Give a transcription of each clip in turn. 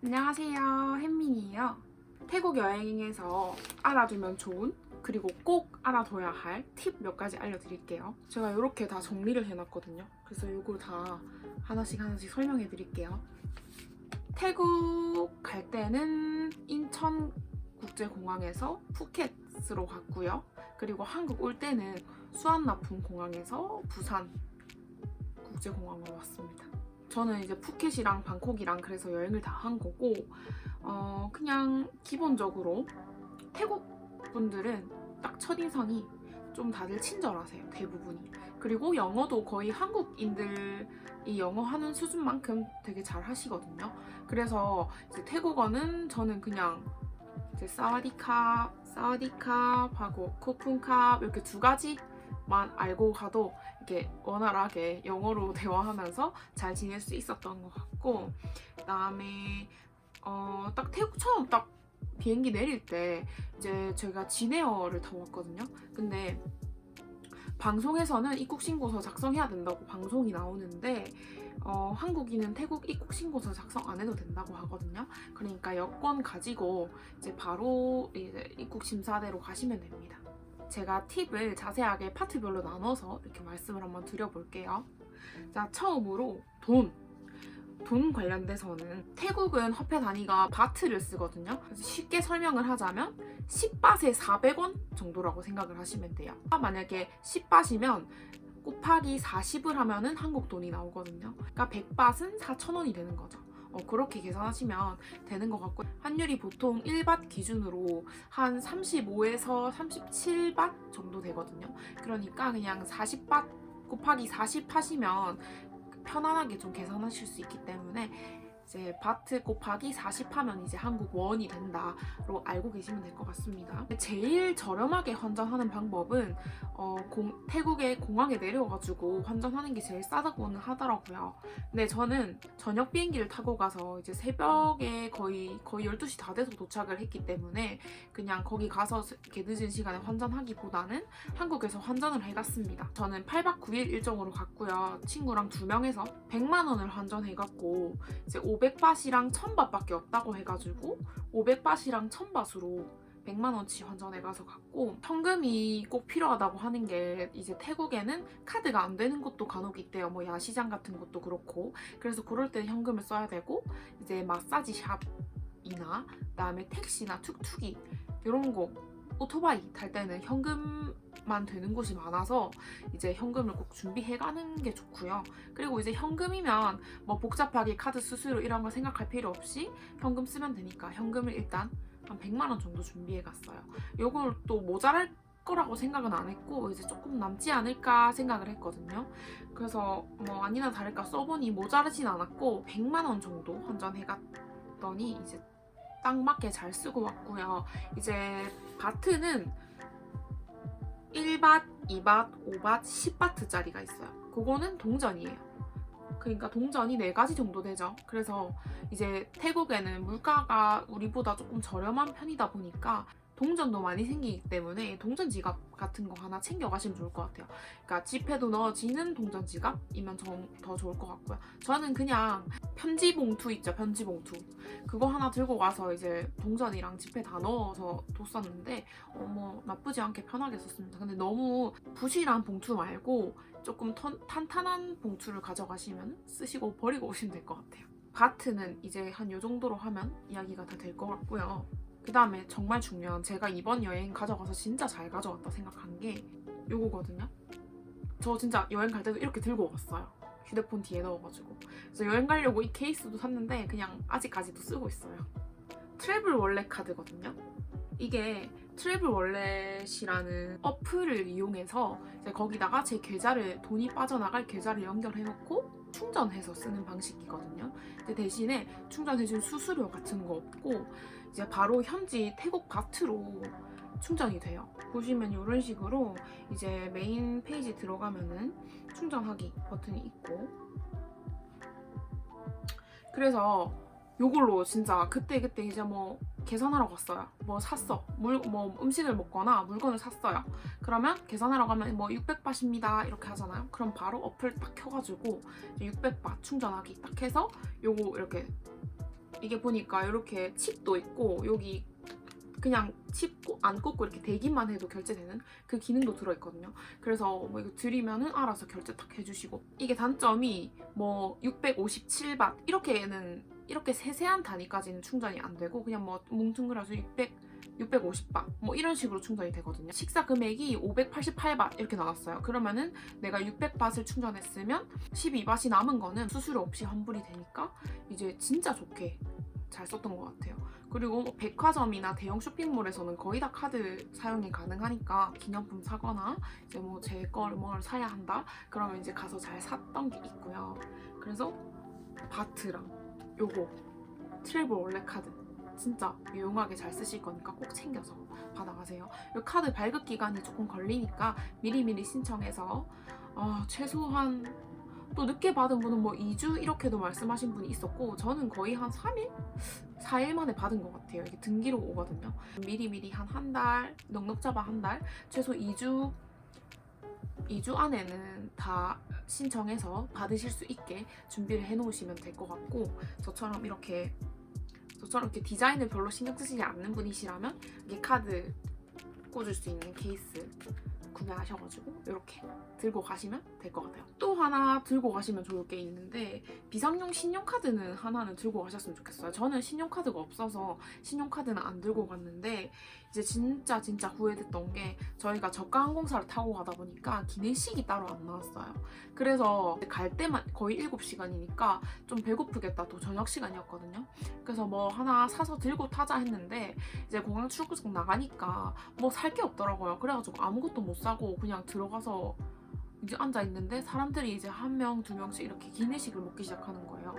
안녕하세요, 햇민이에요. 태국 여행에서 알아두면 좋은, 그리고 꼭 알아둬야 할 팁 몇 가지 알려드릴게요. 제가 이렇게 다 정리를 해놨거든요. 그래서 이걸 다 하나씩 설명해 드릴게요. 태국 갈 때는 인천국제공항에서 푸켓으로 갔고요. 그리고 한국 올 때는 수완나품 공항에서 부산 국제공항으로 왔습니다. 저는 이제 푸켓이랑 방콕이랑 그래서 여행을 다 한 거고, 그냥 기본적으로 태국 분들은 딱 첫인상이 좀 다들 친절하세요, 대부분이. 그리고 영어도 거의 한국인들이 영어 하는 수준만큼 되게 잘 하시거든요. 그래서 이제 태국어는 저는 그냥 이제 사와디캅 하고 코쿤캅 이렇게 두 가지만 알고 가도 이렇게 원활하게 영어로 대화하면서 잘 지낼 수 있었던 것 같고, 그다음에 딱 태국 처음 딱 비행기 내릴 때 이제 제가 진에어를 타고 왔거든요. 근데 방송에서는 입국 신고서 작성해야 된다고 방송이 나오는데 한국인은 태국 입국 신고서 작성 안 해도 된다고 하거든요. 그러니까 여권 가지고 이제 바로 이제 입국 심사대로 가시면 됩니다. 제가 팁을 자세하게 파트별로 나눠서 이렇게 말씀을 한번 드려볼게요. 자, 처음으로 돈 관련돼서는 태국은 화폐 단위가 바트를 쓰거든요. 그래서 쉽게 설명을 하자면 10바트에 400원 정도라고 생각을 하시면 돼요. 만약에 10바트면 곱하기 40을 하면은 한국 돈이 나오거든요. 그러니까 100바트는 4,000원이 되는 거죠. 그렇게 계산하시면 되는 것 같고, 환율이 보통 1밭 기준으로 한 35에서 37밭 정도 되거든요. 그러니까 그냥 40밭 곱하기 40 하시면 편안하게 좀 계산하실 수 있기 때문에 이제 바트 곱하기 40 하면 이제 한국 원이 된다로 알고 계시면 될 것 같습니다. 제일 저렴하게 환전하는 방법은 태국의 공항에 내려가지고 환전하는 게 제일 싸다고는 하더라고요. 근데 저는 저녁 비행기를 타고 가서 이제 새벽에 거의 12시 다 돼서 도착을 했기 때문에 그냥 거기 가서 이렇게 늦은 시간에 환전하기보다는 한국에서 환전을 해갔습니다. 저는 8박 9일 일정으로 갔고요. 친구랑 2명에서 100만 원을 환전해갔고, 이제 500바트랑 1000바트밖에 없다고 해가지고 500바트랑 1000바트로 100만 원치 환전해가서 갔고, 현금이 꼭 필요하다고 하는 게 이제 태국에는 카드가 안 되는 곳도 간혹 있대요. 뭐 야시장 같은 곳도 그렇고. 그래서 그럴 때 현금을 써야 되고, 이제 마사지 샵이나 그다음에 택시나 툭툭이 이런 거 오토바이 탈 때는 현금만 되는 곳이 많아서 이제 현금을 꼭 준비해가는 게 좋고요. 그리고 이제 현금이면 뭐 복잡하게 카드 수수료 이런 거 생각할 필요 없이 현금 쓰면 되니까 현금을 일단 한 100만 원 정도 준비해갔어요. 요걸 또 모자랄 거라고 생각은 안 했고 이제 조금 남지 않을까 생각을 했거든요. 그래서 뭐 아니나 다를까 써보니 모자르진 않았고 100만 원 정도 환전해갔더니 이제 딱 맞게 잘 쓰고 왔고요. 이제 바트는 1밭, 2밭, 5밭, 10바트짜리가 있어요. 그거는 동전이에요. 그러니까 동전이 4가지 정도 되죠. 그래서 이제 태국에는 물가가 우리보다 조금 저렴한 편이다 보니까 동전도 많이 생기기 때문에 동전 지갑 같은 거 하나 챙겨가시면 좋을 것 같아요. 그러니까 지폐도 넣어지는 동전 지갑이면 더 좋을 것 같고요. 저는 그냥 편지 봉투 있죠, 편지 봉투. 그거 하나 들고 가서 이제 동전이랑 지폐 다 넣어서 뒀었는데 뭐 나쁘지 않게 편하게 썼습니다. 근데 너무 부실한 봉투 말고 조금 탄탄한 봉투를 가져가시면 쓰시고 버리고 오시면 될 것 같아요. 바트는 이제 한 요 정도로 하면 이야기가 다 될 것 같고요. 그 다음에 정말 중요한, 제가 이번 여행 가져가서 진짜 잘 가져왔다 생각한 게 요거거든요. 저 진짜 여행 갈 때도 이렇게 들고 갔어요. 휴대폰 뒤에 넣어가지고. 그래서 여행 가려고 이 케이스도 샀는데 그냥 아직까지도 쓰고 있어요. 트래블 월렛 카드거든요. 이게 트래블 월렛이라는 어플을 이용해서 이제 거기다가 제 계좌를, 돈이 빠져나갈 계좌를 연결해놓고 충전해서 쓰는 방식이거든요. 근데 대신에 충전해준 수수료 같은 거 없고 이제 바로 현지 태국 바트로 충전이 돼요. 보시면 이런 식으로 이제 메인 페이지 들어가면은 충전하기 버튼이 있고, 그래서 요걸로 진짜 그때 이제 뭐 계산하러 갔어요. 뭐 샀어. 뭐 음식을 먹거나 물건을 샀어요. 그러면 계산하러 가면 뭐 600바트입니다 이렇게 하잖아요. 그럼 바로 어플 딱 켜가지고 600바트 충전하기 딱 해서 요거 이렇게 이게 보니까 이렇게 칩도 있고 여기 그냥 칩 안 꽂고 이렇게 대기만 해도 결제되는 그 기능도 들어있거든요. 그래서 뭐 이거 드리면은 알아서 결제 딱 해주시고, 이게 단점이 뭐 657바 이렇게 세세한 단위까지는 충전이 안 되고 그냥 뭐 뭉뚱그려서 650바 뭐 이런 식으로 충전이 되거든요. 식사 금액이 588바 이렇게 나왔어요. 그러면은 내가 600바트를 충전했으면 12바트이 남은 거는 수수료 없이 환불이 되니까 이제 진짜 좋게 잘 썼던 것 같아요. 그리고 뭐 백화점이나 대형 쇼핑몰에서는 거의 다 카드 사용이 가능하니까 기념품 사거나 이제 뭐 제 거를 뭘 사야 한다 그러면 이제 가서 잘 샀던 게 있고요. 그래서 바트랑 요거 트래블 원래 카드 진짜 유용하게 잘 쓰실 거니까 꼭 챙겨서 받아가세요. 이 카드 발급 기간이 조금 걸리니까 미리미리 신청해서 최소한 또 늦게 받은 분은 뭐 2주 이렇게도 말씀하신 분이 있었고 저는 거의 한 3일? 4일 만에 받은 것 같아요. 이게 등기로 오거든요. 미리미리 한 달, 넉넉 잡아 한 달, 최소 2주 안에는 다 신청해서 받으실 수 있게 준비를 해놓으시면 될 것 같고, 저처럼 이렇게 디자인을 별로 신경 쓰시지 않는 분이시라면 이게 카드 꽂을 수 있는 케이스 구매하셔가지고 이렇게 들고 가시면 될 것 같아요. 또 하나 들고 가시면 좋을 게 있는데, 비상용 신용카드는 하나는 들고 가셨으면 좋겠어요. 저는 신용카드가 없어서 신용카드는 안 들고 갔는데 이제 진짜 후회됐던 게, 저희가 저가 항공사를 타고 가다 보니까 기내식이 따로 안 나왔어요. 그래서 갈 때만 거의 7시간이니까 좀 배고프겠다, 또 저녁 시간이었거든요. 그래서 뭐 하나 사서 들고 타자 했는데 이제 공항 출구석 나가니까 뭐 살 게 없더라고요. 그래가지고 아무것도 못 사고 그냥 들어가서 이제 앉아 있는데 사람들이 이제 한 명, 두 명씩 이렇게 기내식을 먹기 시작하는 거예요.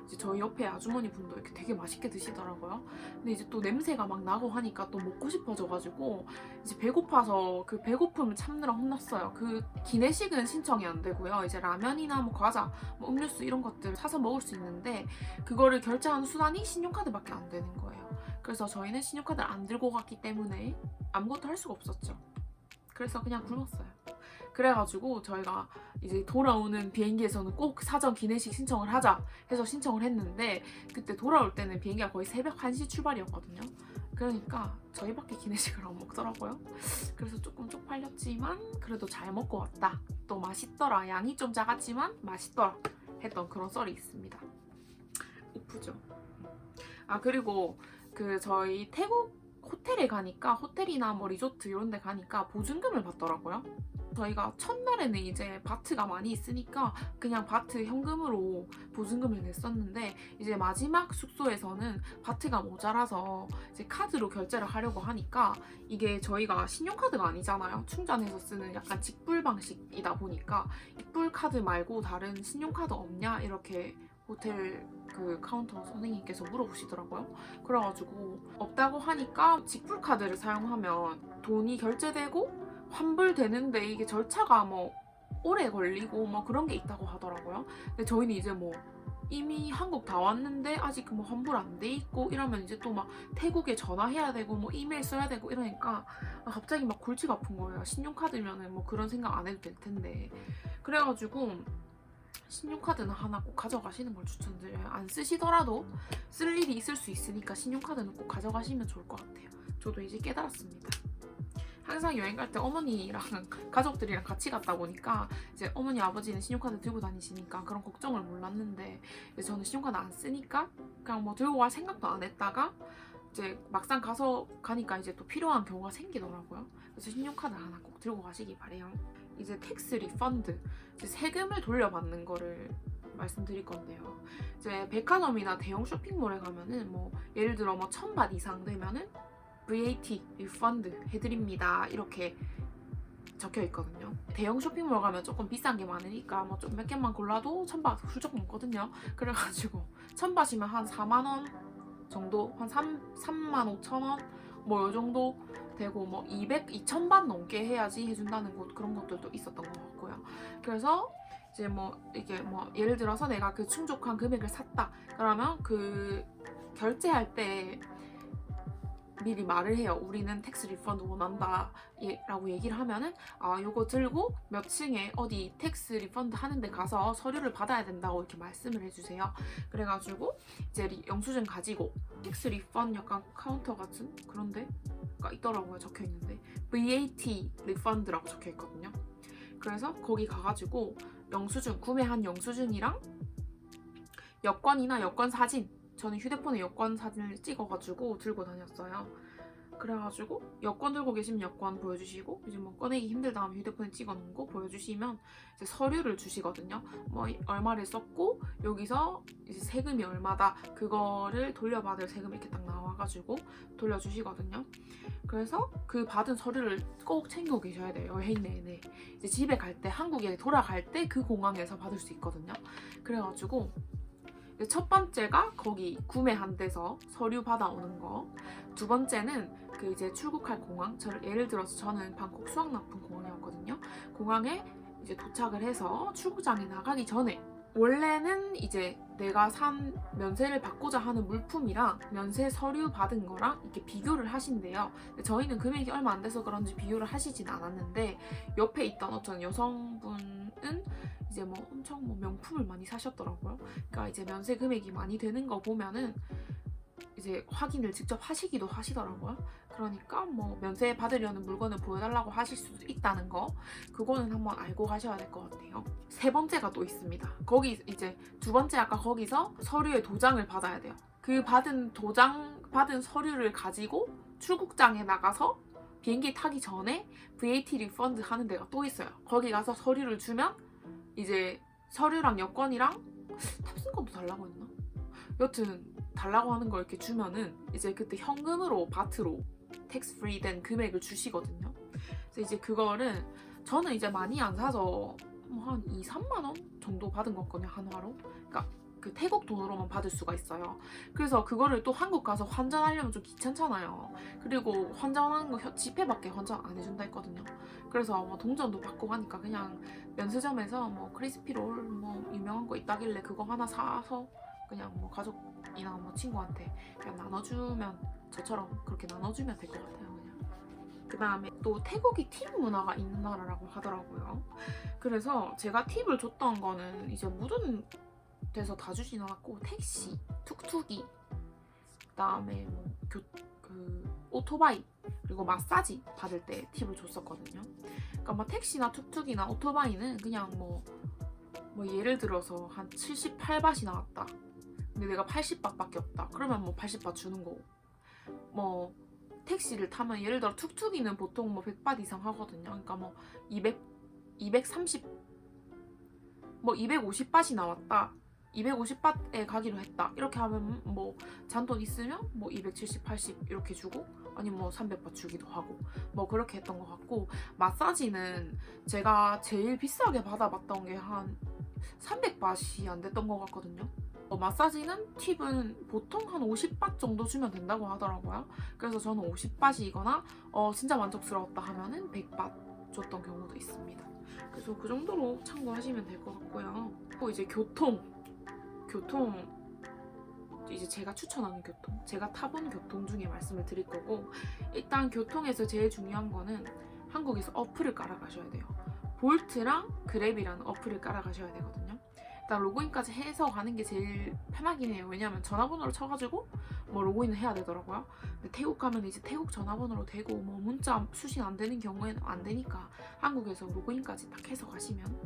이제 저희 옆에 아주머니 분도 이렇게 되게 맛있게 드시더라고요. 근데 이제 또 냄새가 막 나고 하니까 또 먹고 싶어져가지고 이제 배고파서 그 배고픔을 참느라 혼났어요. 그 기내식은 신청이 안 되고요. 이제 라면이나 뭐 과자, 뭐 음료수 이런 것들 사서 먹을 수 있는데 그거를 결제하는 수단이 신용카드밖에 안 되는 거예요. 그래서 저희는 신용카드를 안 들고 갔기 때문에 아무것도 할 수가 없었죠. 그래서 그냥 굶었어요. 그래가지고 저희가 이제 돌아오는 비행기에서는 꼭 사전 기내식 신청을 하자 해서 신청을 했는데, 그때 돌아올 때는 비행기가 거의 새벽 1시 출발이었거든요. 그러니까 저희밖에 기내식을 안 먹더라고요. 그래서 조금 쪽팔렸지만 그래도 잘 먹고 왔다, 또 맛있더라, 양이 좀 작았지만 맛있더라 했던 그런 썰이 있습니다. 이쁘죠? 그리고 저희 태국 호텔에 가니까, 호텔이나 뭐 리조트 이런 데 가니까 보증금을 받더라고요. 저희가 첫날에는 이제 바트가 많이 있으니까 그냥 바트 현금으로 보증금을 냈었는데, 이제 마지막 숙소에서는 바트가 모자라서 이제 카드로 결제를 하려고 하니까, 이게 저희가 신용카드가 아니잖아요. 충전해서 쓰는 약간 직불 방식이다 보니까 직불 카드 말고 다른 신용카드 없냐 이렇게 호텔 그 카운터 선생님께서 물어보시더라고요. 그래가지고 없다고 하니까 직불카드를 사용하면 돈이 결제되고 환불되는데 이게 절차가 뭐 오래 걸리고 뭐 그런 게 있다고 하더라고요. 근데 저희는 이제 뭐 이미 한국 다 왔는데 아직 뭐 환불 안 돼 있고 이러면 이제 또 막 태국에 전화해야 되고 뭐 이메일 써야 되고 이러니까 갑자기 막 골치가 아픈 거예요. 신용카드면은 뭐 그런 생각 안 해도 될 텐데. 그래가지고 신용카드는 하나 꼭 가져가시는 걸 추천드려요. 안 쓰시더라도 쓸 일이 있을 수 있으니까 신용카드는 꼭 가져가시면 좋을 것 같아요. 저도 이제 깨달았습니다. 항상 여행 갈 때 어머니랑 가족들이랑 같이 갔다 보니까 이제 어머니 아버지는 신용카드 들고 다니시니까 그런 걱정을 몰랐는데, 이제 저는 신용카드 안 쓰니까 그냥 뭐 들고 갈 생각도 안 했다가 이제 막상 가니까 이제 또 필요한 경우가 생기더라고요. 그래서 신용카드 하나 꼭 들고 가시기 바래요. 이제 텍스 리펀드, 이제 세금을 돌려받는 거를 말씀드릴 건데요. 이제 백화점이나 대형 쇼핑몰에 가면은 뭐 예를 들어 뭐 1000바 이상 되면은 VAT 리펀드 해드립니다 이렇게 적혀 있거든요. 대형 쇼핑몰 가면 조금 비싼 게 많으니까 뭐 좀 몇 개만 골라도 1000바 훌쩍 넘거든요. 그래가지고 1000바시면 한 4만 원 정도, 한 3만 5천 원 뭐 요 정도 되고, 뭐 2000바 넘게 해야지 해준다는 곳, 그런 것들도 있었던 것 같고요. 그래서 이제 뭐 이게 뭐 예를 들어서 내가 그 충족한 금액을 샀다 그러면 그 결제할 때 미리 말을 해요. 우리는 텍스 리펀드 원한다 라고 얘기를 하면은 요거 들고 몇 층에 어디 텍스 리펀드 하는데 가서 서류를 받아야 된다고 이렇게 말씀을 해주세요. 그래가지고 이제 영수증 가지고 텍스 리펀드 약간 카운터 같은 그런 데가 있더라고요. 적혀있는데 VAT 리펀드라고 적혀있거든요. 그래서 거기 가가지고 영수증, 구매한 영수증이랑 여권이나 여권 사진, 저는 휴대폰에 여권 사진을 찍어가지고 들고 다녔어요. 그래가지고 여권 들고 계시면 여권 보여주시고, 이제 뭐 꺼내기 힘들다 하면 휴대폰에 찍어놓은 거 보여주시면 이제 서류를 주시거든요. 뭐 얼마를 썼고 여기서 이제 세금이 얼마다, 그거를 돌려받을 세금이 이렇게 딱 나와가지고 돌려주시거든요. 그래서 그 받은 서류를 꼭 챙겨 계셔야 돼요. 여행 내내. 이제 집에 갈 때, 한국에 돌아갈 때 그 공항에서 받을 수 있거든요. 그래가지고 첫 번째가 거기 구매한 데서 서류 받아오는 거. 두 번째는 그 이제 출국할 공항. 예를 들어서 저는 방콕 수학나품 공항이었거든요. 공항에 이제 도착을 해서 출국장에 나가기 전에, 원래는 이제 내가 산 면세를 받고자 하는 물품이랑 면세 서류 받은 거랑 이렇게 비교를 하신대요. 근데 저희는 금액이 얼마 안 돼서 그런지 비교를 하시진 않았는데, 옆에 있던 어떤 여성분은 이제 뭐 엄청 뭐 명품을 많이 사셨더라고요. 그러니까 이제 면세 금액이 많이 되는 거 보면은 이제 확인을 직접 하시기도 하시더라고요. 그러니까 뭐 면세 받으려는 물건을 보여달라고 하실 수도 있다는 거, 그거는 한번 알고 가셔야 될 것 같아요. 세 번째가 또 있습니다. 거기 이제 두 번째 아까 거기서 서류의 도장을 받아야 돼요. 그 받은 서류를 가지고 출국장에 나가서 비행기 타기 전에 VAT 리펀드 하는 데가 또 있어요. 거기 가서 서류를 주면 이제 서류랑 여권이랑 탑승권도 달라고 했나? 여튼 달라고 하는 걸 이렇게 주면은 이제 그때 현금으로 바트로 텍스 프리 된 금액을 주시거든요. 그래서 이제 그거를 저는 이제 많이 안 사서 뭐 한 2, 3만 원 정도 받은 거거든요, 한화로. 그러니까 그 태국 돈으로만 받을 수가 있어요. 그래서 그거를 또 한국 가서 환전하려면 좀 귀찮잖아요. 그리고 환전하는 거 지폐밖에 환전 안 해준다 했거든요. 그래서 뭐 동전도 받고 하니까 그냥 면세점에서 뭐 크리스피롤 뭐 유명한 거 있다길래 그거 하나 사서 그냥 뭐 가족이나 뭐 친구한테 그냥 나눠주면, 저처럼 그렇게 나눠주면 될 것 같아요. 그냥. 그 다음에 또 태국이 팁 문화가 있는 나라라고 하더라고요. 그래서 제가 팁을 줬던 거는 이제 모든 데서 다 주진 않았고, 택시, 툭툭이, 그다음에 뭐 오토바이, 그리고 마사지 받을 때 팁을 줬었거든요. 그러니까 뭐 택시나 툭툭이나 오토바이는 그냥 뭐 예를 들어서 한 78바트이 나왔다. 근데 내가 80바트밖에 없다. 그러면 뭐 80바트 주는 거고. 뭐 택시를 타면 예를 들어 툭툭이는 보통 뭐 100바트 이상 하거든요. 그러니까 뭐 230, 뭐 250바트이 나왔다. 250바트에 가기로 했다. 이렇게 하면 뭐 잔돈 있으면 뭐 270, 80 이렇게 주고, 아니면 뭐 300바트 주기도 하고, 뭐 그렇게 했던 것 같고, 마사지는 제가 제일 비싸게 받아봤던 게 한 300바트이 안 됐던 것 같거든요. 마사지는 팁은 보통 한 50바트 정도 주면 된다고 하더라고요. 그래서 저는 50바트이거나 진짜 만족스러웠다 하면은 100바트 줬던 경우도 있습니다. 그래서 그 정도로 참고하시면 될 것 같고요. 또 이제 교통 이제 제가 추천하는 교통, 제가 타본 교통 중에 말씀을 드릴 거고, 일단 교통에서 제일 중요한 거는 한국에서 어플을 깔아가셔야 돼요. 볼트랑 그랩이라는 어플을 깔아가셔야 되거든요. 일단 로그인까지 해서 가는 게 제일 편하긴 해요. 왜냐하면 전화번호를 쳐가지고 뭐 로그인을 해야 되더라고요. 근데 태국 가면 이제 태국 전화번호로 되고, 뭐 문자 수신 안 되는 경우에는 안 되니까 한국에서 로그인까지 딱 해서 가시면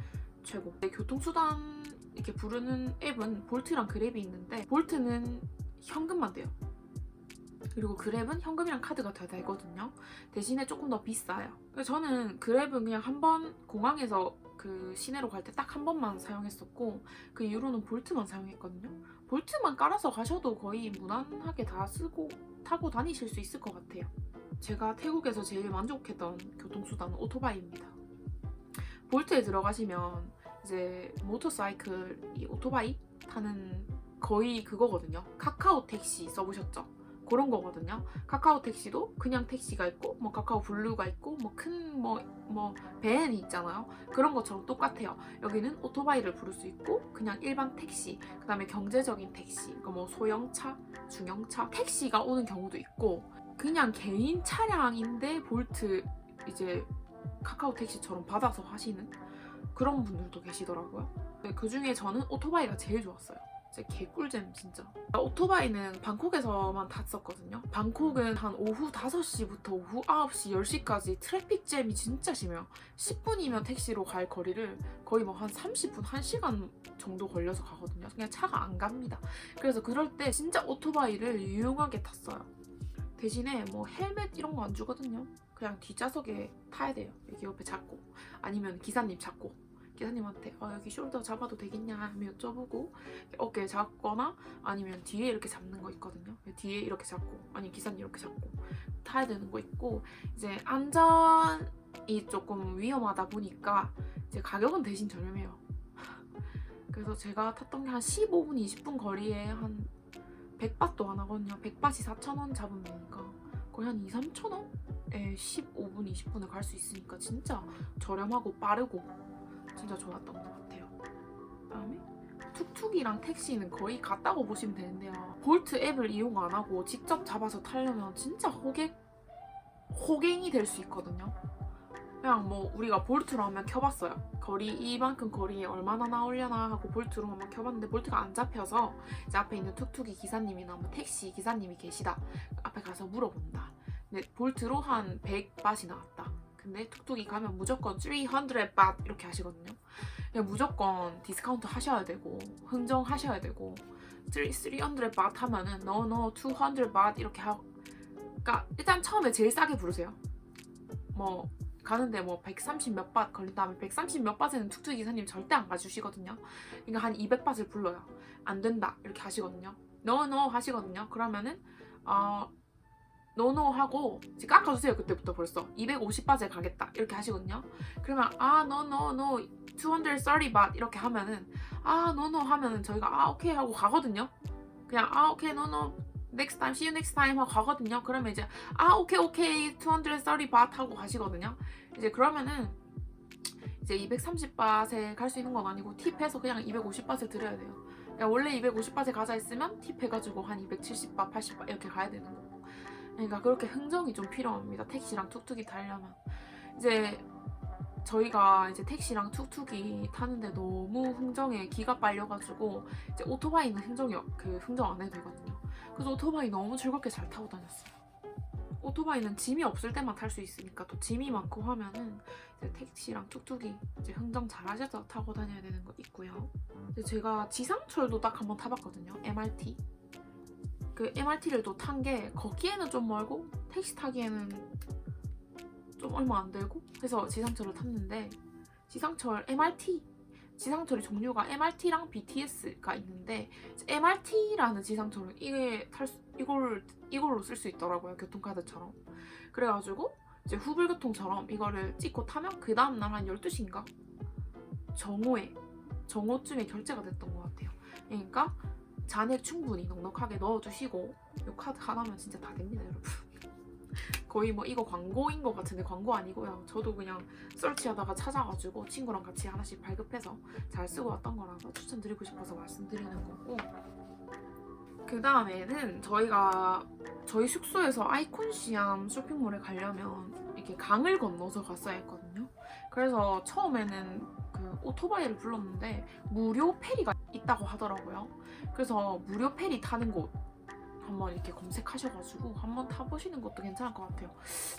최고. 교통수단 이렇게 부르는 앱은 볼트랑 그랩이 있는데, 볼트는 현금만 돼요. 그리고 그랩은 현금이랑 카드가 다 되거든요. 대신에 조금 더 비싸요. 그래서 저는 그랩은 그냥 한 번 공항에서 그 시내로 갈 때 딱 한 번만 사용했었고, 그 이후로는 볼트만 사용했거든요. 볼트만 깔아서 가셔도 거의 무난하게 다 쓰고 타고 다니실 수 있을 것 같아요. 제가 태국에서 제일 만족했던 교통수단은 오토바이입니다. 볼트에 들어가시면 이제 모터사이클, 이 오토바이 타는 거의 그거거든요. 카카오 택시 써보셨죠? 그런 거거든요. 카카오 택시도 그냥 택시가 있고, 뭐 카카오 블루가 있고, 뭐 큰 뭐 밴이 있잖아요. 그런 것처럼 똑같아요. 여기는 오토바이를 부를 수 있고, 그냥 일반 택시, 그 다음에 경제적인 택시, 그러니까 뭐 소형차, 중형차 택시가 오는 경우도 있고, 그냥 개인 차량인데 볼트 이제 카카오 택시처럼 받아서 하시는 그런 분들도 계시더라고요. 그 중에 저는 오토바이가 제일 좋았어요. 진짜 개꿀잼 진짜. 오토바이는 방콕에서만 탔었거든요. 방콕은 한 오후 5시부터 오후 9시, 10시까지 트래픽 잼이 진짜 심해요. 10분이면 택시로 갈 거리를 거의 뭐 한 30분, 1시간 정도 걸려서 가거든요. 그냥 차가 안 갑니다. 그래서 그럴 때 진짜 오토바이를 유용하게 탔어요. 대신에 뭐 헬멧 이런 거 안 주거든요. 그냥 뒷좌석에 타야 돼요. 여기 옆에 잡고 아니면 기사님 잡고 기사님한테 여기 숄더 잡아도 되겠냐 하면 여쭤보고 어깨에 잡거나 아니면 뒤에 이렇게 잡는 거 있거든요. 뒤에 이렇게 잡고 아니면 기사님 이렇게 잡고 타야 되는 거 있고 이제 안전이 조금 위험하다 보니까 이제 가격은 대신 저렴해요. 그래서 제가 탔던 게 한 15분, 20분 거리에 한 100바트도 안 하거든요. 100바트 4,000원 잡으면 되니까 거의 한 2, 3,000원에 15분, 20분을 갈 수 있으니까 진짜 저렴하고 빠르고 진짜 좋았던 것 같아요. 그다음에 툭툭이랑 택시는 거의 같다고 보시면 되는데요. 볼트 앱을 이용 안 하고 직접 잡아서 타려면 진짜 호갱이 될 수 있거든요. 그냥 뭐 우리가 볼트로 한번 켜봤어요. 거리 이만큼 거리에 얼마나 나오려나 하고 볼트로 한번 켜봤는데 볼트가 안 잡혀서 이제 앞에 있는 툭툭이 기사님이나 뭐 택시 기사님이 계시다. 앞에 가서 물어본다. 근데 볼트로 한 100바트이 나왔다. 근데 툭툭이 가면 무조건 300바트 이렇게 하시거든요. 그냥 무조건 디스카운트 하셔야 되고 흥정하셔야 되고 300바트 하면은 no 200바트 이렇게 하고 그러니까 일단 처음에 제일 싸게 부르세요. 뭐 가는데 뭐 130 몇 바트 걸린 다음에 130 몇 바트는 툭툭이 기사님 절대 안 가주시거든요. 그러니까 한 200바트를 불러요. 안 된다 이렇게 하시거든요. no 하시거든요. 그러면은 노노 하고 이제 깎아주세요. 그때부터 벌써 250바트에 가겠다 이렇게 하시거든요. 그러면 no 230바트 이렇게 하면은 노노 하면은 저희가 오케이 하고 가거든요. 그냥 오케이 no next time see you next time 하고 가거든요. 그러면 이제 오케이 230바트 하고 가시거든요. 이제 그러면은 이제 230바트에 갈 수 있는 건 아니고 팁해서 그냥 250바트 드려야 돼요. 그냥 원래 250바트에 가자 했으면 팁해가지고 한 270바트 80바트 이렇게 가야 되는 거고. 그러니까 그렇게 흥정이 좀 필요합니다. 택시랑 툭툭이 타려면. 이제 저희가 이제 택시랑 툭툭이 타는데 너무 흥정에 기가 빨려가지고 이제 오토바이는 흥정 안 해도 되거든요. 그래서 오토바이 너무 즐겁게 잘 타고 다녔어요. 오토바이는 짐이 없을 때만 탈 수 있으니까 또 짐이 많고 하면은 이제 택시랑 툭툭이 이제 흥정 잘 하셔서 타고 다녀야 되는 거 있고요. 이제 제가 지상철도 딱 한번 타봤거든요. MRT. 그 MRT를 또 탄 게 걷기에는 좀 멀고 택시 타기에는 좀 얼마 안 들고 해서 지상철을 탔는데 지상철이 종류가 MRT랑 BTS가 있는데 MRT라는 지상철은 이걸로 쓸 수 있더라고요. 교통카드처럼. 그래가지고 이제 후불교통처럼 이거를 찍고 타면 그 다음날 한 12시인가? 정오쯤에 결제가 됐던 것 같아요. 그러니까 잔액 충분히 넉넉하게 넣어주시고 이 카드 하나면 진짜 다 됩니다, 여러분. 거의 뭐 이거 광고인 것 같은데 광고 아니고요. 저도 그냥 서치하다가 찾아가지고 친구랑 같이 하나씩 발급해서 잘 쓰고 왔던 거라서 추천드리고 싶어서 말씀드리는 거고. 그 다음에는 저희 숙소에서 아이콘시암 쇼핑몰에 가려면 이렇게 강을 건너서 갔어야 했거든요. 그래서 처음에는 그 오토바이를 불렀는데 무료 페리가 있다고 하더라고요. 그래서 무료 페리 타는 곳 한번 이렇게 검색하셔가지고 한번 타보시는 것도 괜찮을 것 같아요.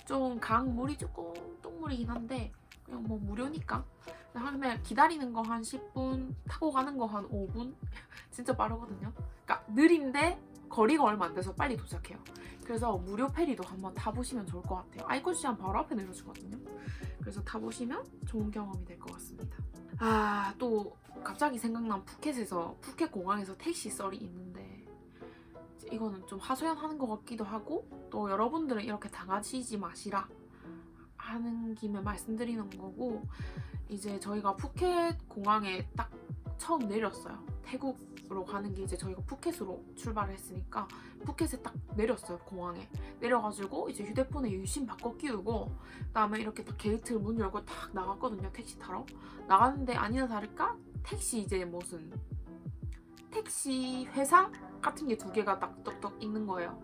좀 강물이 조금 똥물이긴 한데 그냥 뭐 무료니까 하면 기다리는 거 한 10분, 타고 가는 거 한 5분 진짜 빠르거든요. 그러니까 느린데 거리가 얼마 안 돼서 빨리 도착해요. 그래서 무료 페리도 한번 타보시면 좋을 것 같아요. 아이콘시암 바로 앞에 내려주거든요. 그래서 타보시면 좋은 경험이 될 것 같습니다. 또 갑자기 생각난 푸켓 공항에서 택시 썰이 있는데 이거는 좀 하소연하는 것 같기도 하고 또 여러분들은 이렇게 당하시지 마시라 하는 김에 말씀드리는 거고 이제 저희가 푸켓 공항에 딱 처음 내렸어요. 태국으로 가는 게 이제 저희가 푸켓으로 출발을 했으니까 푸켓에 딱 내렸어요. 공항에 내려가지고 이제 휴대폰에 유심 바꿔 끼우고 그다음에 이렇게 딱 게이트 문 열고 딱 나갔거든요. 택시 타러 나갔는데 아니나 다를까 택시 이제 무슨 택시 회사 같은 게 2개가 딱 떡떡 있는 거예요.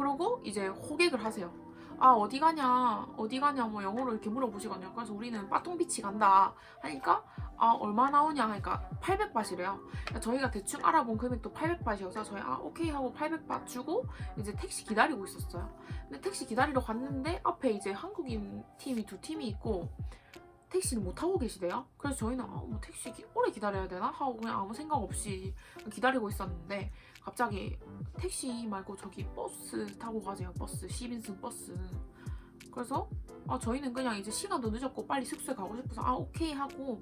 그러고 이제 호객을 하세요. 아, 어디 가냐 뭐 영어로 이렇게 물어보시거든요. 그래서 우리는 빠통비치 간다 하니까 아, 얼마 나오냐 하니까 800바트래요. 저희가 대충 알아본 금액도 800바트여서 저희 아, 오케이 하고 800바트 주고 이제 택시 기다리고 있었어요. 근데 택시 기다리러 갔는데 앞에 이제 한국인 팀이 2팀이 있고 택시를 못 타고 계시대요. 그래서 저희는 뭐 택시 오래 기다려야 되나 하고 그냥 아무 생각 없이 기다리고 있었는데 갑자기 택시 말고 저기 버스 타고 가세요. 버스 10인승 버스. 그래서 저희는 그냥 이제 시간도 늦었고 빨리 숙소에 가고 싶어서 오케이 하고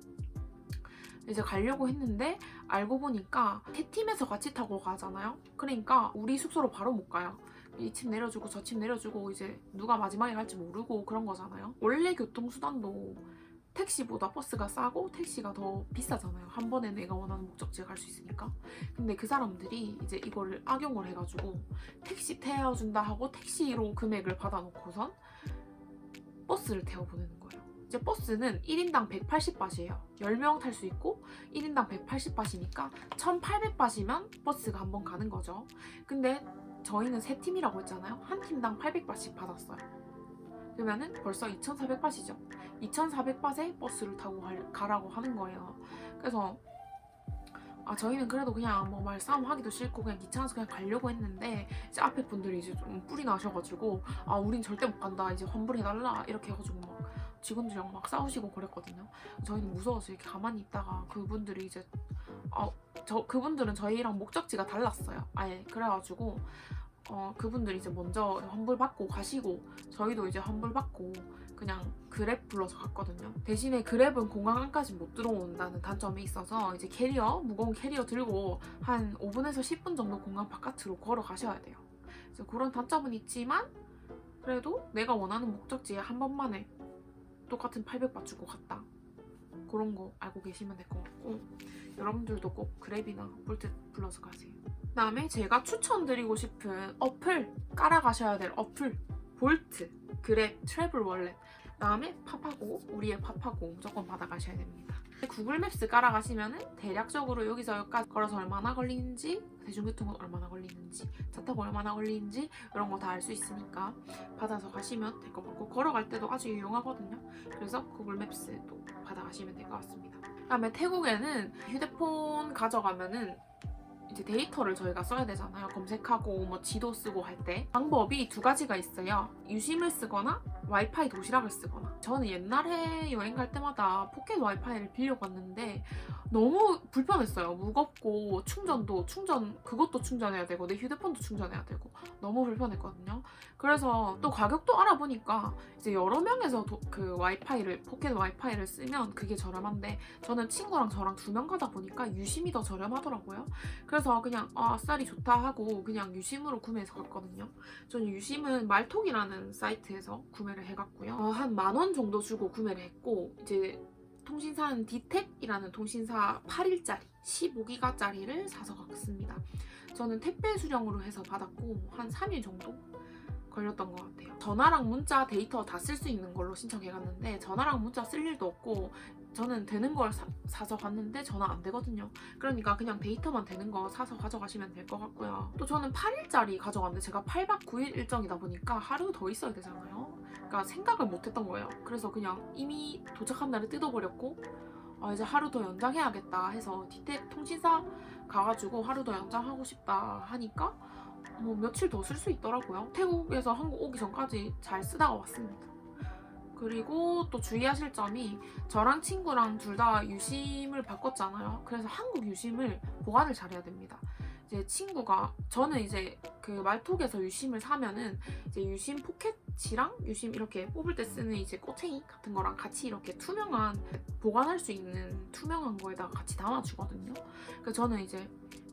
이제 가려고 했는데 알고 보니까 세 팀에서 같이 타고 가잖아요. 그러니까 우리 숙소로 바로 못 가요. 이 팀 내려주고 저 팀 내려주고 이제 누가 마지막에 갈지 모르고 그런 거잖아요. 원래 교통수단도 택시보다 버스가 싸고 택시가 더 비싸잖아요. 한 번에 내가 원하는 목적지에 갈 수 있으니까. 근데 그 사람들이 이제 이거를 악용을 해가지고 택시 태워준다 하고 택시로 금액을 받아놓고선 버스를 태워보내는 거예요. 이제 버스는 1인당 180바트예요. 10명 탈 수 있고 1인당 180바트니까 1800바트면 버스가 한 번 가는 거죠. 근데 저희는 세 팀이라고 했잖아요. 한 팀당 800바트씩 받았어요. 그러면은 벌써 2400바트죠. 2400바트에 버스를 타고 가라고 하는 거예요. 그래서 저희는 그래도 그냥 뭐 말싸움 하기도 싫고 그냥 귀찮아서 그냥 가려고 했는데 이제 앞에 분들이 이제 좀 뿔이 나셔가지고 우린 절대 못 간다 이제 환불해달라 이렇게 해가지고 막 직원들이랑 막 싸우시고 그랬거든요. 저희는 무서워서 이렇게 가만히 있다가 그분들이 이제 그분들은 저희랑 목적지가 달랐어요. 아예 그래가지고 그분들이 이제 먼저 환불받고 가시고 저희도 이제 환불받고 그냥 그랩 불러서 갔거든요. 대신에 그랩은 공항 안까지 못 들어온다는 단점이 있어서 이제 무거운 캐리어 들고 한 5분에서 10분 정도 공항 바깥으로 걸어가셔야 돼요. 그래서 그런 단점은 있지만 그래도 내가 원하는 목적지에 한 번만에 똑같은 800바트 주고 갔다. 그런 거 알고 계시면 될 것 같고 여러분들도 꼭 그랩이나 볼트 불러서 가세요. 그다음에 제가 추천드리고 싶은 어플 깔아가셔야 될 어플 볼트, 그랩, 트래블 월렛 그다음에 파파고, 우리의 파파고 무조건 받아가셔야 됩니다. 구글 맵스 깔아가시면은 대략적으로 여기서 여기까지 걸어서 얼마나 걸리는지 대중교통은 얼마나 걸리는지 차 타고 얼마나 걸리는지 이런 거 다 알 수 있으니까 받아서 가시면 될 것 같고 걸어갈 때도 아주 유용하거든요. 그래서 구글 맵스도 받아가시면 될 것 같습니다. 그다음에 태국에는 휴대폰 가져가면은 이제 데이터를 저희가 써야 되잖아요. 검색하고 뭐 지도 쓰고 할 때 방법이 두 가지가 있어요. 유심을 쓰거나 와이파이 도시락을 쓰거나. 저는 옛날에 여행 갈 때마다 포켓 와이파이를 빌려갔는데 너무 불편했어요. 무겁고 그것도 충전해야 되고 내 휴대폰도 충전해야 되고 너무 불편했거든요. 그래서 또 가격도 알아보니까 이제 여러 명에서 포켓 와이파이를 쓰면 그게 저렴한데 저는 친구랑 저랑 2명 가다 보니까 유심이 더 저렴하더라고요. 그래서 그냥 아싸리 좋다 하고 그냥 유심으로 구매해서 갔거든요. 저는 유심은 말톡이라는 사이트에서 구매를 해갔고요. 한 10,000원 정도 주고 구매를 했고 이제 통신사는 디텍이라는 통신사 8일짜리 15기가짜리를 사서 갔습니다. 저는 택배 수령으로 해서 받았고 한 3일 정도 걸렸던 것 같아요. 전화랑 문자 데이터 다 쓸 수 있는 걸로 신청해갔는데 전화랑 문자 쓸 일도 없고 저는 되는 걸 사서 갔는데 전화 안 되거든요. 그러니까 그냥 데이터만 되는 거 사서 가져가시면 될 것 같고요. 또 저는 8일짜리 가져갔는데 제가 8박 9일 일정이다 보니까 하루 더 있어야 되잖아요. 그러니까 생각을 못 했던 거예요. 그래서 그냥 이미 도착한 날에 뜯어버렸고 이제 하루 더 연장해야겠다 해서 디텍 통신사 가가지고 하루 더 연장하고 싶다 하니까 뭐 며칠 더 쓸 수 있더라고요. 태국에서 한국 오기 전까지 잘 쓰다가 왔습니다. 그리고 또 주의하실 점이 저랑 친구랑 둘 다 유심을 바꿨잖아요. 그래서 한국 유심을 보관을 잘해야 됩니다. 이제 저는 이제 그 말톡에서 유심을 사면은 이제 유심 포켓이랑 유심 이렇게 뽑을 때 쓰는 이제 꼬챙이 같은 거랑 같이 이렇게 보관할 수 있는 투명한 거에다가 같이 담아주거든요. 그래서 저는 이제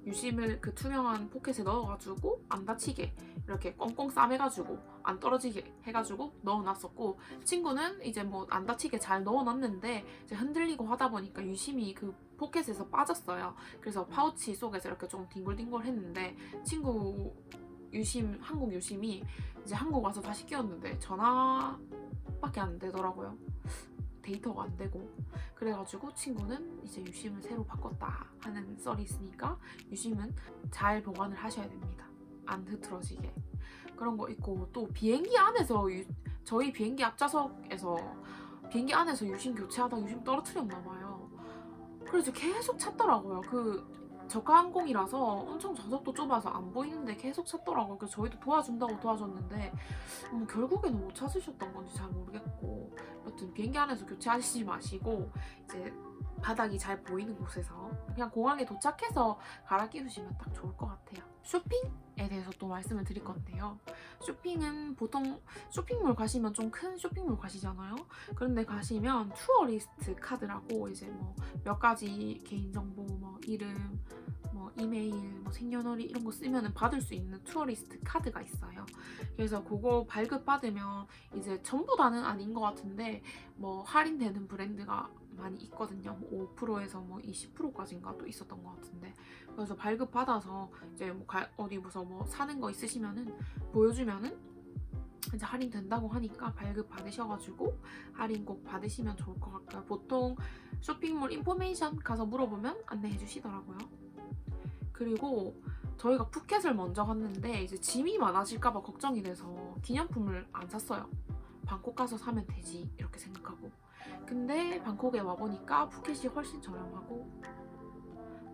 유심을 그 투명한 포켓에 넣어가지고 안 다치게 이렇게 꽁꽁 싸매가지고 안 떨어지게 해가지고 넣어놨었고 친구는 이제 뭐 안 다치게 잘 넣어놨는데 이제 흔들리고 하다 보니까 유심이 그 포켓에서 빠졌어요. 그래서 파우치 속에서 이렇게 좀 뒹굴뒹굴 했는데 친구 한국 유심이 이제 한국 와서 다시 끼웠는데 전화밖에 안 되더라고요. 데이터가 안 되고 그래가지고 친구는 이제 유심을 새로 바꿨다 하는 썰이 있으니까 유심은 잘 보관을 하셔야 됩니다. 안 흐트러지게 그런 거 있고, 또 비행기 안에서 저희 비행기 앞좌석에서 비행기 안에서 유심 교체하다 유심 떨어뜨렸나 봐요. 그래서 계속 찾더라고요. 저가항공이라서 엄청 좌석도 좁아서 안 보이는데 계속 찾더라고요. 그래서 저희도 도와준다고 도와줬는데 결국에는 못 찾으셨던 건지 잘 모르겠고, 여튼 비행기 안에서 교체하시지 마시고 이제 바닥이 잘 보이는 곳에서 그냥 공항에 도착해서 갈아 끼우시면 딱 좋을 것 같아요. 쇼핑에 대해서 또 말씀을 드릴 건데요. 쇼핑은 보통 쇼핑몰 가시면 좀 큰 쇼핑몰 가시잖아요. 그런데 가시면 투어리스트 카드라고 이제 뭐 몇 가지 개인정보, 뭐 이름, 뭐 이메일, 뭐 생년월일 이런 거 쓰면 받을 수 있는 투어리스트 카드가 있어요. 그래서 그거 발급받으면 이제 전부 다는 아닌 것 같은데 뭐 할인되는 브랜드가 많이 있거든요. 뭐 5%에서 뭐 20%까지인가 또 있었던 것 같은데, 그래서 발급 받아서 이제 뭐 어디 무서 뭐 사는 거 있으시면은 보여주면은 이제 할인 된다고 하니까 발급 받으셔가지고 할인 꼭 받으시면 좋을 것 같고요. 보통 쇼핑몰 인포메이션 가서 물어보면 안내해 주시더라고요. 그리고 저희가 푸켓을 먼저 갔는데 이제 짐이 많아질까봐 걱정이 돼서 기념품을 안 샀어요. 방콕 가서 사면 되지 이렇게 생각하고. 근데 방콕에 와보니까 푸켓이 훨씬 저렴하고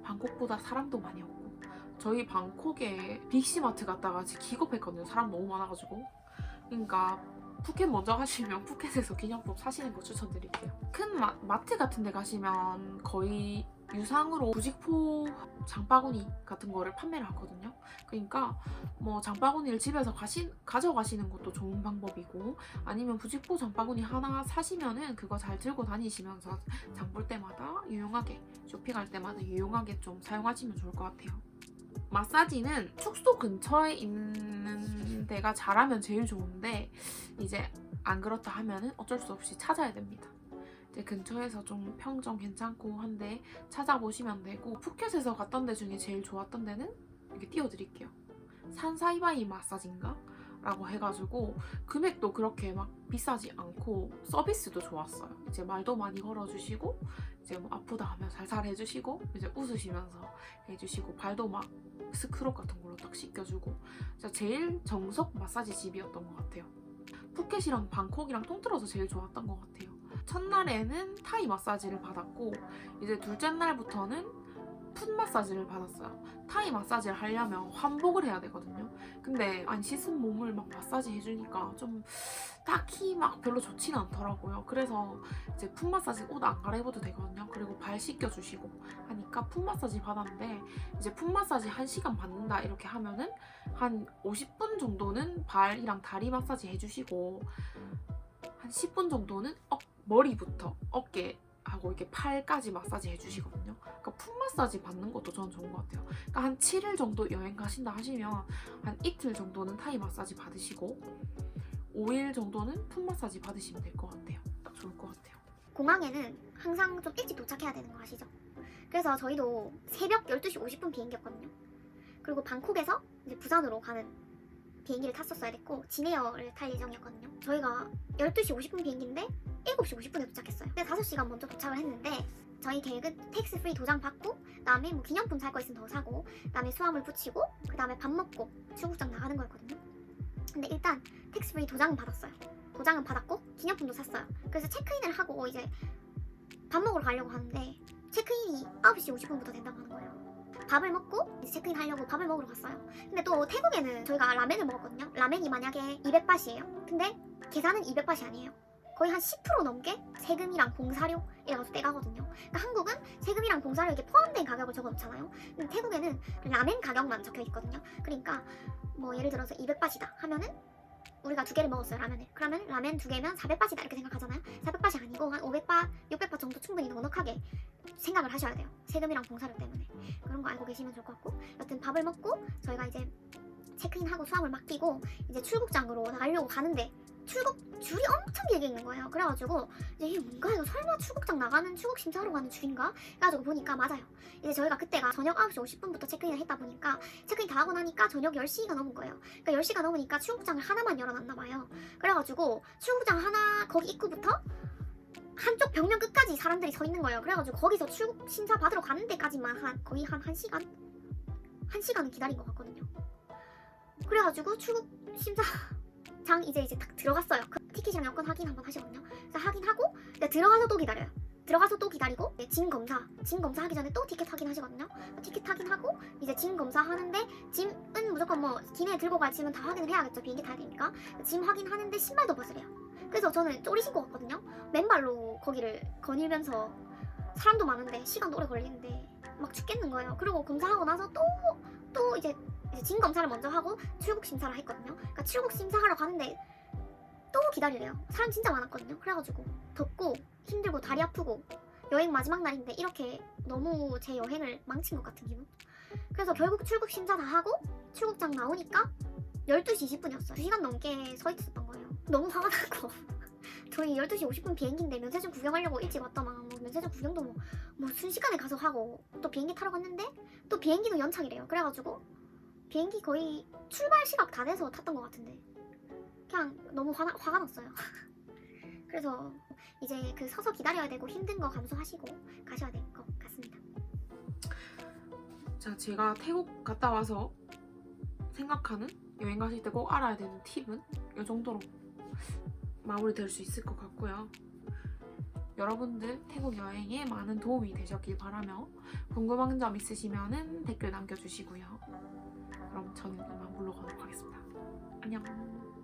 방콕보다 사람도 많이 없고, 저희 방콕에 빅시마트 갔다가 진짜 기겁했거든요. 사람 너무 많아가지고. 그러니까 푸켓 먼저 가시면 푸켓에서 기념품 사시는 거 추천드릴게요. 큰 마트 같은 데 가시면 거의 유상으로 부직포 장바구니 같은 거를 판매를 하거든요. 그러니까 뭐 장바구니를 집에서 가져가시는 것도 좋은 방법이고, 아니면 부직포 장바구니 하나 사시면은 그거 잘 들고 다니시면서 장 볼 때마다 유용하게, 쇼핑할 때마다 유용하게 좀 사용하시면 좋을 것 같아요. 마사지는 숙소 근처에 있는 데가 잘하면 제일 좋은데 이제 안 그렇다 하면은 어쩔 수 없이 찾아야 됩니다. 이제 근처에서 좀 평점 괜찮고 한데 찾아보시면 되고, 푸켓에서 갔던 데 중에 제일 좋았던 데는 이렇게 띄워드릴게요. 산사이바이 마사지인가? 라고 해가지고 금액도 그렇게 막 비싸지 않고 서비스도 좋았어요. 이제 말도 많이 걸어주시고 이제 뭐 아프다 하면 살살 해주시고 이제 웃으시면서 해주시고 발도 막 스크럽 같은 걸로 딱 씻겨주고, 진짜 제일 정석 마사지 집이었던 것 같아요. 푸켓이랑 방콕이랑 통틀어서 제일 좋았던 것 같아요. 첫날에는 타이 마사지를 받았고 이제 둘째 날부터는 풋 마사지를 받았어요. 타이 마사지를 하려면 환복을 해야 되거든요. 근데 안 씻은 몸을 막 마사지 해주니까 좀 딱히 막 별로 좋지는 않더라고요. 그래서 이제 풋 마사지 옷 안 갈아입어도 되거든요. 그리고 발 씻겨주시고 하니까 풋 마사지 받았는데, 이제 풋 마사지 1시간 받는다 이렇게 하면은 한 50분 정도는 발이랑 다리 마사지 해주시고 한 10분 정도는 머리부터 어깨 하고 이렇게 팔까지 마사지 해주시거든요. 그러니까 풋 마사지 받는 것도 저는 좋은 것 같아요. 그러니까 한 7일 정도 여행 가신다 하시면 한 이틀 정도는 타이 마사지 받으시고 5일 정도는 풋 마사지 받으시면 될 것 같아요. 딱 좋을 것 같아요. 공항에는 항상 좀 일찍 도착해야 되는 거 아시죠? 그래서 저희도 새벽 12시 50분 비행기였거든요. 그리고 방콕에서 이제 부산으로 가는 비행기를 탔었어야 됐고 진에어를 탈 예정이었거든요. 저희가 12시 50분 비행기인데 7시 50분에 도착했어요. 근데 5시간 먼저 도착을 했는데 저희 계획은 텍스 프리 도장 받고 그다음에 뭐 기념품 살 거 있으면 더 사고 그다음에 수화물 붙이고 그다음에 밥 먹고 출국장 나가는 거였거든요. 근데 일단 텍스 프리 도장은 받았어요. 도장은 받았고 기념품도 샀어요. 그래서 체크인을 하고 이제 밥 먹으러 가려고 하는데 체크인이 9시 50분부터 된다고 하는 거예요. 밥을 먹고 이제 체크인 하려고 밥을 먹으러 갔어요. 근데 또 태국에는 저희가 라멘을 먹었거든요. 라멘이 만약에 200바트예요. 근데 계산은 200바트 아니에요. 거의 한 10% 넘게 세금이랑 공사료 이래가지고 떼가거든요. 그러니까 한국은 세금이랑 공사료 이렇게 포함된 가격을 적어놓잖아요. 근데 태국에는 라멘 가격만 적혀있거든요. 그러니까 뭐 예를 들어서 200바트다 하면은 우리가 2개를 먹었어요, 라면을. 그러면 라면 2개면 400바트다 이렇게 생각하잖아요. 400바트 아니고 한 500바트, 600바트 정도 충분히 넉넉하게 생각을 하셔야 돼요. 세금이랑 공사료 때문에. 그런 거 알고 계시면 좋을 것 같고, 여튼 밥을 먹고 저희가 이제 체크인하고 수화물 맡기고 이제 출국장으로 나가려고 가는데 출국 줄이 엄청 길게 있는 거예요. 그래가지고 이제 이게 뭔가 이거 설마 출국장 나가는 출국 심사하러 가는 줄인가? 그래가지고 보니까 맞아요. 이제 저희가 그때가 저녁 9시 50분부터 체크인을 했다 보니까 체크인 다 하고 나니까 저녁 10시가 넘은 거예요. 그러니까 10시가 넘으니까 출국장을 하나만 열어놨나 봐요. 그래가지고 출국장 하나 거기 입구부터 한쪽 벽면 끝까지 사람들이 서 있는 거예요. 그래가지고 거기서 출국 심사 받으러 가는 데까지만 거의 한 1시간? 1시간은 기다린 것 같거든요. 그래가지고 출국 심사장 이제 딱 들어갔어요. 그 티켓이랑 여권 확인 한번 하시거든요. 그래서 확인하고 이제 들어가서 또 기다려요. 들어가서 또 기다리고 짐 검사 하기 전에 또 티켓 확인하시거든요. 티켓 확인하고 이제 짐 검사 하는데 짐은 무조건 뭐 기내에 들고 갈 짐은 다 확인을 해야겠죠. 비행기 타야 되니까. 짐 확인하는데 신발도 벗으래요. 그래서 저는 쪼리 신고 갔거든요. 맨발로 거기를 거닐면서 사람도 많은데 시간도 오래 걸리는데 막 죽겠는 거예요. 그리고 검사하고 나서 또 이제 짐 검사를 먼저 하고 출국 심사를 했거든요. 그러니까 출국 심사하러 가는데 또 기다리래요. 사람 진짜 많았거든요. 그래가지고 덥고 힘들고 다리 아프고 여행 마지막 날인데 이렇게 너무 제 여행을 망친 것 같은 기분. 그래서 결국 출국 심사 다 하고 출국장 나오니까 12시 20분이었어요. 2시간 넘게 서 있었던 거예요. 너무 화가 나고 저희 12시 50분 비행기인데 면세점 구경하려고 일찍 왔더만 뭐 면세점 구경도 뭐 순식간에 가서 하고 또 비행기 타러 갔는데 또 비행기도 연착이래요. 그래가지고 비행기 거의 출발 시각 다 돼서 탔던 것 같은데 그냥 너무 화가 났어요. 그래서 이제 그 서서 기다려야 되고 힘든 거 감수하시고 가셔야 될 것 같습니다. 자, 제가 태국 갔다 와서 생각하는 여행 가실 때 꼭 알아야 되는 팁은 이 정도로 마무리될 수 있을 것 같고요. 여러분들 태국 여행에 많은 도움이 되셨길 바라며 궁금한 점 있으시면 댓글 남겨주시고요. 그럼 저는 이만 물러가도록 하겠습니다. 안녕.